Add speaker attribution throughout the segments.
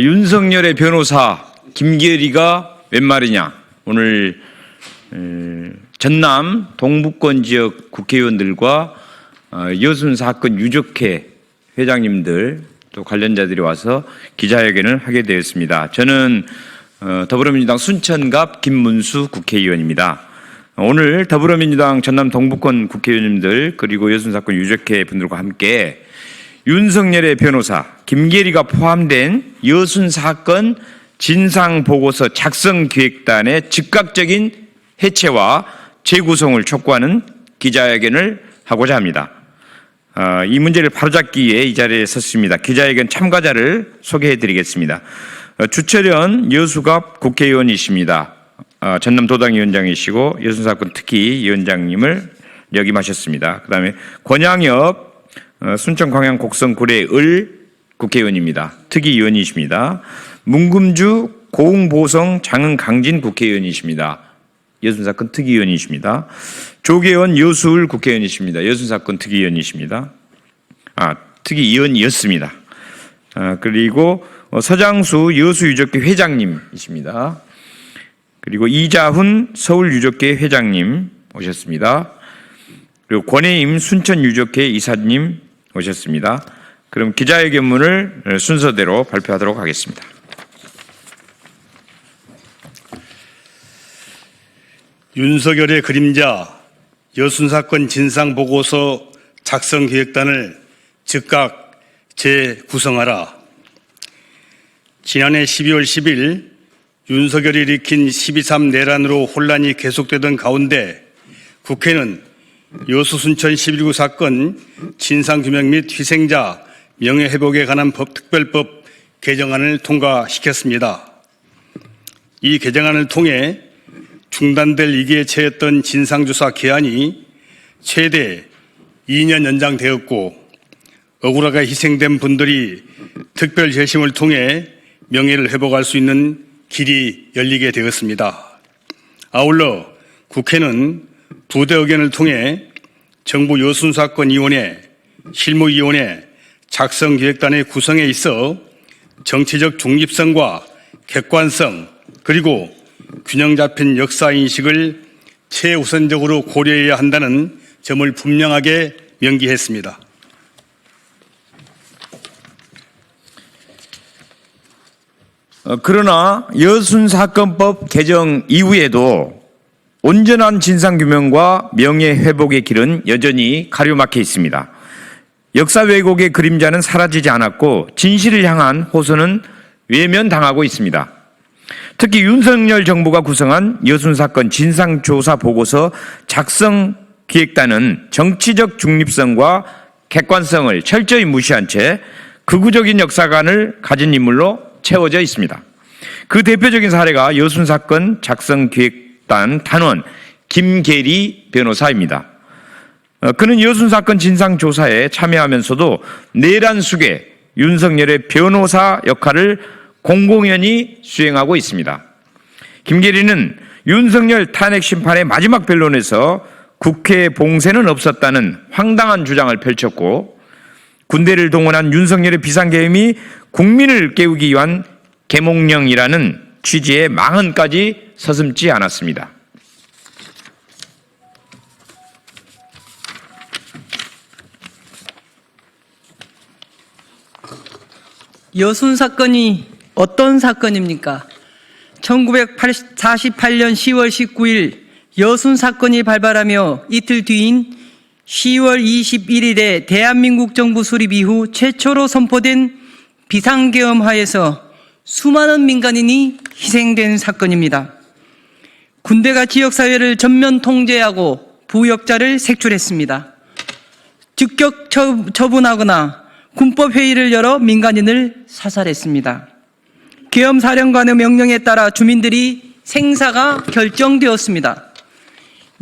Speaker 1: 윤석열의 변호사 김계리가 웬 말이냐. 오늘 전남 동북권 지역 국회의원들과 여순 사건 유족회 회장님들 또 관련자들이 와서 기자회견을 하게 되었습니다. 저는 더불어민주당 순천갑 김문수 국회의원입니다. 오늘 더불어민주당 전남 동북권 국회의원님들 그리고 여순 사건 유족회 분들과 함께 윤석열의 변호사 김계리가 포함된 여순 사건 진상보고서 작성기획단의 즉각적인 해체와 재구성을 촉구하는 기자회견을 하고자 합니다. 이 문제를 바로잡기 위해 이 자리에 섰습니다. 기자회견 참가자를 소개해드리겠습니다. 주철현 여수갑 국회의원이십니다. 전남도당위원장이시고 여순사건 특위위원장님을 역임하셨습니다. 그 다음에 권양엽 순천광양 곡성구례을 국회의원입니다. 특위위원이십니다. 문금주 고흥보성 장흥강진 국회의원이십니다. 여순사건 특위위원이십니다. 조계원 여수을 국회의원이십니다. 여순사건 특위위원이십니다. 특위위원이었습니다. 그리고 서장수 여수유족회 회장님이십니다. 그리고 이자훈 서울유족회 회장님 오셨습니다. 그리고 권혜임 순천유족회 이사님 오셨습니다. 그럼 기자회견문을 순서대로 발표하도록 하겠습니다.
Speaker 2: 윤석열의 그림자 여순사건 진상보고서 작성기획단을 즉각 재구성하라. 지난해 12월 10일 윤석열이 일으킨 12.3 내란으로 혼란이 계속되던 가운데 국회는 여수 순천 11.9 사건 진상규명 및 희생자 명예회복에 관한 특별법 개정안을 통과시켰습니다. 이 개정안을 통해 중단될 위기에 처했던 진상조사 기한이 최대 2년 연장되었고 억울하게 희생된 분들이 특별재심을 통해 명예를 회복할 수 있는 길이 열리게 되었습니다. 아울러 국회는 부대 의견을 통해 정부 여순사건위원회, 실무위원회, 작성기획단의 구성에 있어 정치적 중립성과 객관성 그리고 균형 잡힌 역사인식을 최우선적으로 고려해야 한다는 점을 분명하게 명기했습니다.
Speaker 1: 그러나 여순사건법 개정 이후에도 온전한 진상규명과 명예회복의 길은 여전히 가로막혀 있습니다. 역사 왜곡의 그림자는 사라지지 않았고 진실을 향한 호소는 외면당하고 있습니다. 특히 윤석열 정부가 구성한 여순사건 진상조사보고서 작성기획단은 정치적 중립성과 객관성을 철저히 무시한 채 극우적인 역사관을 가진 인물로 채워져 있습니다. 그 대표적인 사례가 여순사건 작성기획단 단원 김계리 변호사입니다. 그는 여순사건 진상조사에 참여하면서도 내란 수괴 윤석열의 변호사 역할을 공공연히 수행하고 있습니다. 김계리는 윤석열 탄핵 심판의 마지막 변론에서 국회 봉쇄는 없었다는 황당한 주장을 펼쳤고 군대를 동원한 윤석열의 비상계엄이 국민을 깨우기 위한 계몽령이라는 취지의 망언까지 서슴지 않았습니다.
Speaker 3: 여순 사건이 어떤 사건입니까? 1948년 10월 19일 여순 사건이 발발하며 이틀 뒤인 10월 21일에 대한민국 정부 수립 이후 최초로 선포된 비상계엄하에서 수많은 민간인이 희생된 사건입니다. 군대가 지역사회를 전면 통제하고 부역자를 색출했습니다. 즉격 처분하거나 군법회의를 열어 민간인을 사살했습니다. 계엄사령관의 명령에 따라 주민들이 생사가 결정되었습니다.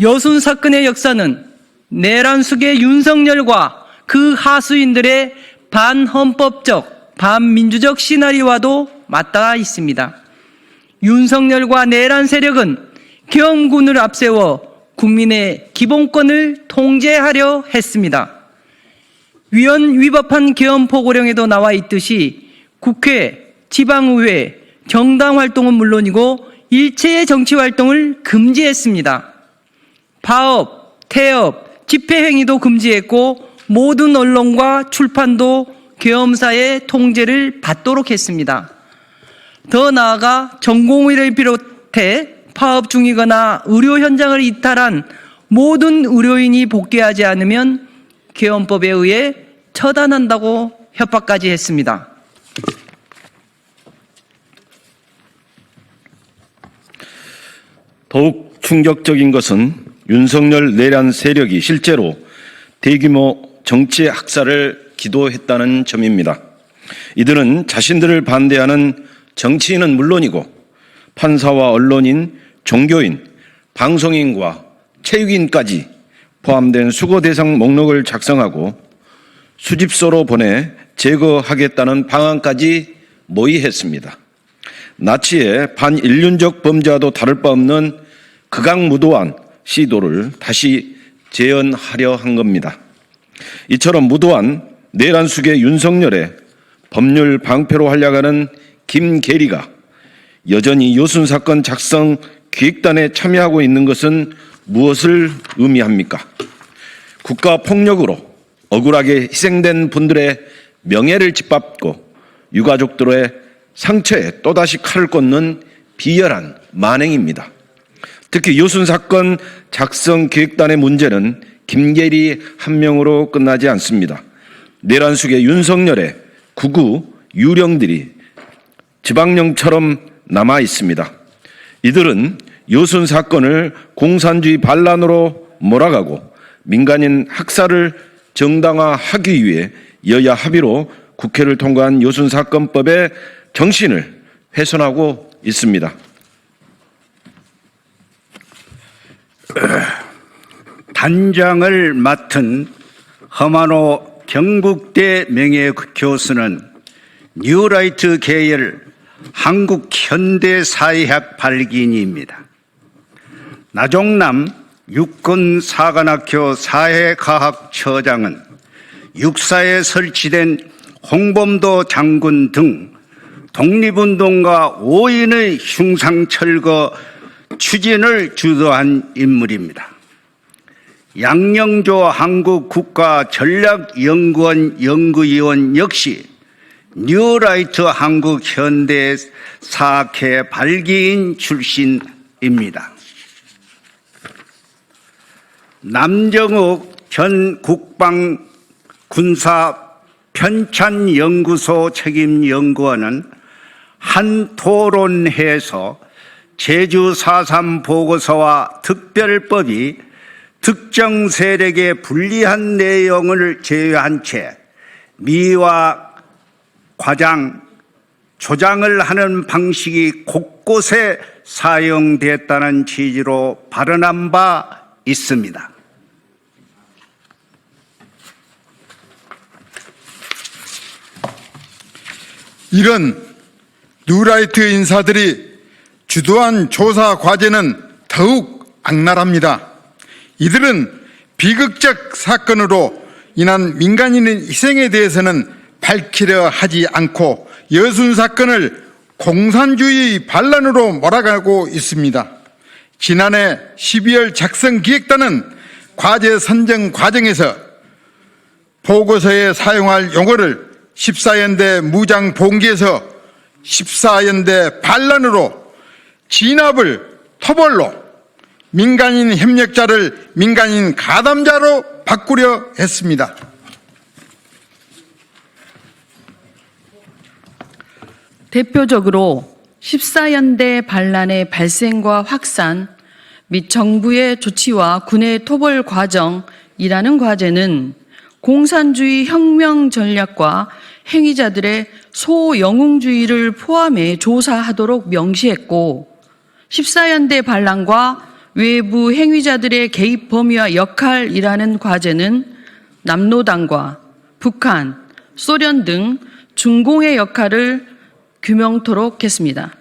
Speaker 3: 여순 사건의 역사는 내란 수괴 윤석열과 그 하수인들의 반헌법적, 반민주적 시나리오와도 맞닿아 있습니다. 윤석열과 내란 세력은 계엄군을 앞세워 국민의 기본권을 통제하려 했습니다. 위헌 위법한 계엄 포고령에도 나와 있듯이 국회 지방의회, 정당 활동은 물론이고 일체의 정치 활동을 금지했습니다. 파업, 태업, 집회 행위도 금지했고 모든 언론과 출판도 계엄사의 통제를 받도록 했습니다. 더 나아가 전공의를 비롯해 파업 중이거나 의료 현장을 이탈한 모든 의료인이 복귀하지 않으면 계엄법에 의해 처단한다고 협박까지 했습니다.
Speaker 4: 더욱 충격적인 것은 윤석열 내란 세력이 실제로 대규모 정치 학살을 기도했다는 점입니다. 이들은 자신들을 반대하는 정치인은 물론이고 판사와 언론인, 종교인, 방송인과 체육인까지 포함된 수거 대상 목록을 작성하고 수집소로 보내 제거하겠다는 방안까지 모의했습니다. 나치의 반인륜적 범죄와도 다를 바 없는 극악무도한 시도를 다시 재현하려 한 겁니다. 이처럼 무도한 내란 속의 윤석열의 법률 방패로 활약하는 김계리가 여전히 요순 사건 작성 기획단에 참여하고 있는 것은 무엇을 의미합니까? 국가 폭력으로 억울하게 희생된 분들의 명예를 짓밟고 유가족들의 상처에 또다시 칼을 꽂는 비열한 만행입니다. 특히 요순 사건 작성 기획단의 문제는 김계리 한 명으로 끝나지 않습니다. 내란 속의 윤석열의 구구 유령들이 지방령처럼 남아 있습니다. 이들은 요순 사건을 공산주의 반란으로 몰아가고 민간인 학살을 정당화하기 위해 여야 합의로 국회를 통과한 요순 사건법의 정신을 훼손하고 있습니다.
Speaker 5: 단장을 맡은 허만호 경북대 명예교수는 뉴라이트 계열 한국현대사회학 발기인입니다. 나종남 육군사관학교 사회과학처장은 육사에 설치된 홍범도 장군 등 독립운동가 5인의 흉상철거 추진을 주도한 인물입니다. 양영조 한국국가전략연구원 연구위원 역시 뉴라이트 한국현대사학회 발기인 출신입니다. 남정욱 전 국방군사편찬연구소 책임연구원은 한 토론회에서 제주 4.3 보고서와 특별법이 특정 세력에 불리한 내용을 제외한 채 미화, 과장, 조장을 하는 방식이 곳곳에 사용됐다는 취지로 발언한 바 있습니다.
Speaker 6: 이런 뉴라이트 인사들이 주도한 조사 과제는 더욱 악랄합니다. 이들은 비극적 사건으로 인한 민간인의 희생에 대해서는 밝히려 하지 않고 여순 사건을 공산주의 반란으로 몰아가고 있습니다. 지난해 12월 작성 기획단은 과제 선정 과정에서 보고서에 사용할 용어를 14연대 무장 봉기에서 14연대 반란으로 진압을 토벌로 민간인 협력자를 민간인 가담자로 바꾸려 했습니다.
Speaker 7: 대표적으로 14연대 반란의 발생과 확산 및 정부의 조치와 군의 토벌 과정이라는 과제는 공산주의 혁명 전략과 행위자들의 소영웅주의를 포함해 조사하도록 명시했고 14연대 반란과 외부 행위자들의 개입 범위와 역할이라는 과제는 남로당과 북한, 소련 등 중공의 역할을 규명토록 했습니다.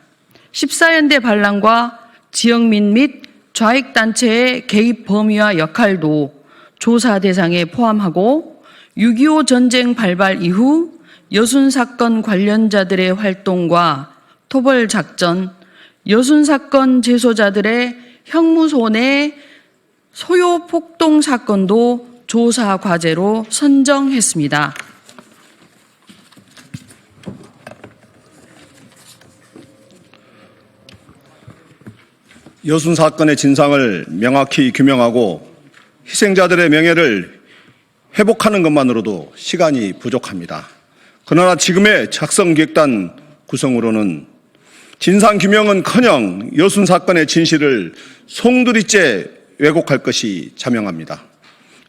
Speaker 7: 14연대 반란과 지역민 및 좌익단체의 개입 범위와 역할도 조사 대상에 포함하고 6.25 전쟁 발발 이후 여순 사건 관련자들의 활동과 토벌 작전, 여순 사건 재소자들의 형무소 내 소요 폭동 사건도 조사 과제로 선정했습니다.
Speaker 8: 여순 사건의 진상을 명확히 규명하고 희생자들의 명예를 회복하는 것만으로도 시간이 부족합니다. 그러나 지금의 작성기획단 구성으로는 진상규명은커녕 여순 사건의 진실을 송두리째 왜곡할 것이 자명합니다.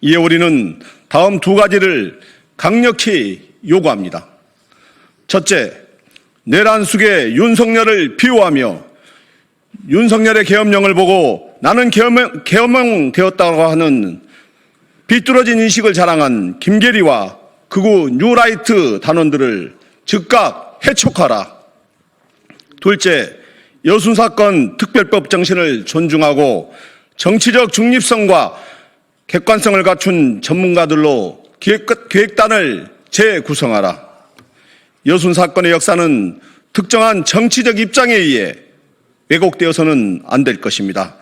Speaker 8: 이에 우리는 다음 두 가지를 강력히 요구합니다. 첫째, 내란 숙의 윤석열을 비호하며 윤석열의 계엄령을 보고 나는 계엄령되었다고 하는 비뚤어진 인식을 자랑한 김계리와 극우 뉴라이트 단원들을 즉각 해촉하라. 둘째, 여순 사건 특별법 정신을 존중하고 정치적 중립성과 객관성을 갖춘 전문가들로 기획단을 재구성하라. 여순 사건의 역사는 특정한 정치적 입장에 의해 왜곡되어서는 안 될 것입니다.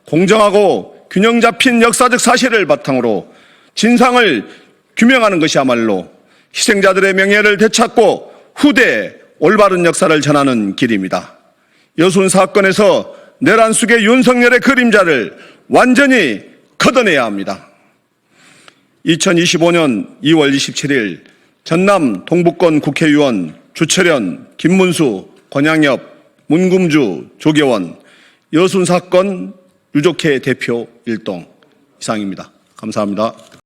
Speaker 8: 공정하고 균형 잡힌 역사적 사실을 바탕으로 진상을 규명하는 것이야말로 희생자들의 명예를 되찾고 후대에 올바른 역사를 전하는 길입니다. 여순 사건에서 내란 숙의 윤석열의 그림자를 완전히 걷어내야 합니다. 2025년 2월 27일 전남 동북권 국회의원 주철현, 김문수, 권양엽, 문금주, 조계원, 여순 사건 유족회 대표 일동 이상입니다. 감사합니다.